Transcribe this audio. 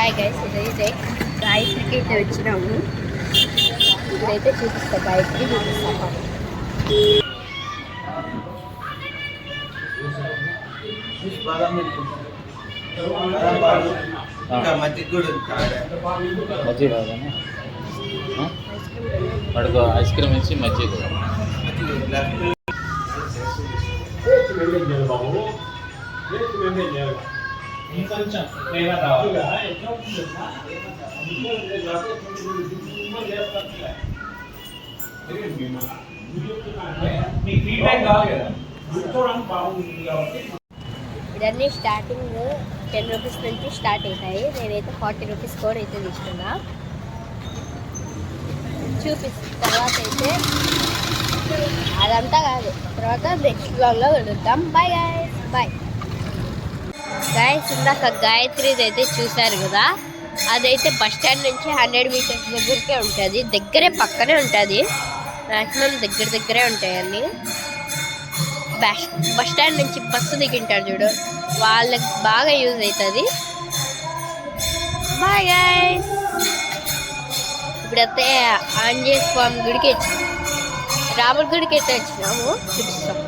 Hi guys, ఇదైతే గాయత్రికి అయితే వచ్చినాము. ఇప్పుడైతే చూపిస్తా, గాయత్రి చూపిస్తా. వాడికి ఐస్ క్రీమ్ ఇచ్చి మజ్జిగ ఇవన్నీ స్టార్టింగ్ 10 రూపీస్ నుంచి స్టార్ట్ అవుతాయి. నేనైతే 40 రూపీస్ కోడ్ అయితే తీసుకున్నా. చూపిస్తా తర్వాత అయితే అదంతా కాదు, తర్వాత నెక్స్ట్ బ్లాగ్లో కలుద్దాం. Bye guys, bye guys. ఇందాక గాయత్రిది అయితే చూశారు కదా, అదైతే బస్ స్టాండ్ నుంచి 100 మీటర్స్ దగ్గరికే ఉంటుంది. దగ్గరే పక్కనే ఉంటుంది, మ్యాక్సిమం దగ్గరే ఉంటాయి అన్నీ. బస్ స్టాండ్ నుంచి బస్సు దిగింటారు చూడు, వాళ్ళకి బాగా యూజ్ అవుతుంది. Bye guys. ఇప్పుడైతే ఆంజనేయ స్వామి గుడికి రాముడి గుడికి అయితే వచ్చినాము, చూపిస్తాం.